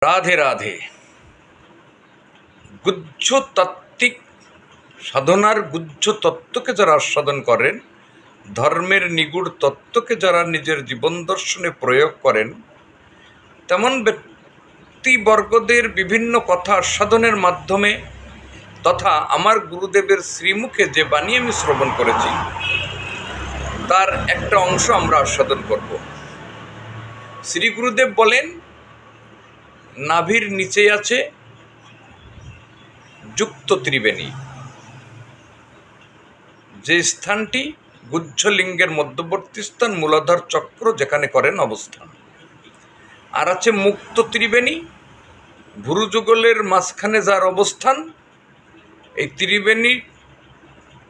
রাধে রাধে। গুহ্য তাত্ত্বিক সাধনার গুহ্য তত্ত্বকে যারা আস্বাদন করেন, ধর্মের নিগূঢ় তত্ত্বকে যারা নিজের জীবন দর্শনে প্রয়োগ করেন, তেমন ব্যক্তিবর্গদের বিভিন্ন কথা আস্বাদনের মাধ্যমে তথা আমার গুরুদেবের শ্রীমুখে যে বাণী আমি শ্রবণ করেছি তার একটা অংশ আমরা আস্বাদন করব। শ্রী গুরুদেব বলেন, নাভির নিচে আছে যুক্ত ত্রিবেণী, যে স্থানটি গুহ্যলিঙ্গের মধ্যবর্তী স্থান, মূলাধার চক্র যেখানে করেন অবস্থান। আর আছে মুক্ত ত্রিবেণী, ভুরুযুগলের মাঝখানে যার অবস্থান। এই ত্রিবেণী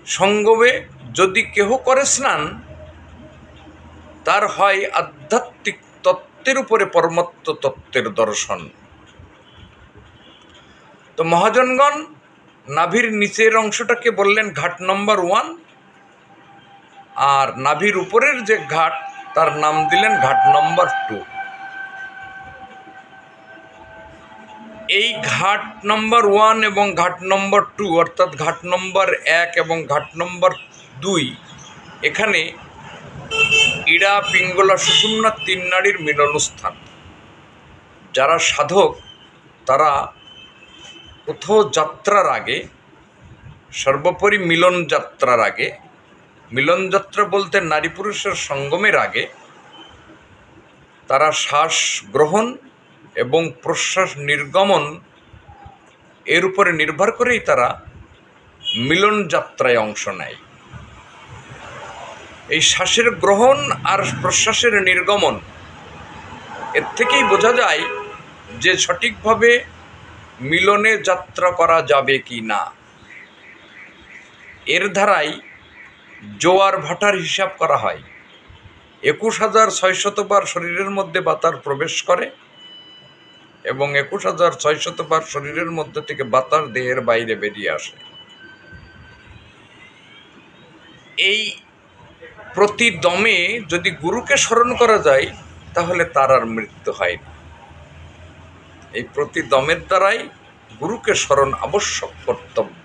সঙ্গমে যদি কেহ করে স্নান, তার হয় আধ্যাত্মিক তত্ত্বের উপরে পরমাত্ম তত্ত্বের দর্শন। তো মহাজনগণ, নাভির নিচের অংশটাকে বললেন ঘাট নম্বর 1, আর নাভির উপরের যে ঘাট তার নাম দিলেন ঘাট নম্বর 2। এই ঘাট নম্বর 1 এবং ঘাট নম্বর 2, অর্থাৎ ঘাট নম্বর 1 এবং ঘাট নম্বর 2, এখানে ইড়া, পিঙ্গলা, সুষুম্না 3 নাড়ির মিলনস্থান। যারা সাধক তারা কোথাও যাত্রার আগে, সর্বোপরি মিলন যাত্রার আগে, মিলন যাত্রা বলতে নারী পুরুষের সঙ্গমের আগে, তারা শ্বাস গ্রহণ এবং প্রশ্বাস নির্গমন এর উপরে নির্ভর করেই তারা মিলন যাত্রায় অংশ নেয়। এই শ্বাসের গ্রহণ আর প্রশ্বাসের নির্গমন, এর থেকেই বোঝা যায় যে সঠিকভাবে মিলনে যাত্রা করা যাবে কি না। এর ধারায় জোয়ার ভাটার হিসাব করা হয়। 21,600 বার শরীরের মধ্যে বাতাস প্রবেশ করে এবং 21,600 বার শরীরের মধ্যে থেকে বাতাস দেহের বাইরে বেরিয়ে আসে। এই প্রতি দমে যদি গুরুকে স্মরণ করা যায় তাহলে তার আর মৃত্যু হয় না। এই প্রতি দমের দ্বারাই গুরুকে স্মরণ আবশ্যক, কর্তব্য।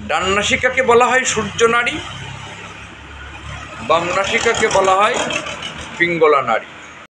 ডান নাসিকাকে বলা হয় সূর্য নাড়ি, বাম নাসিকাকে বলা হয় পিঙ্গলা নাড়ি।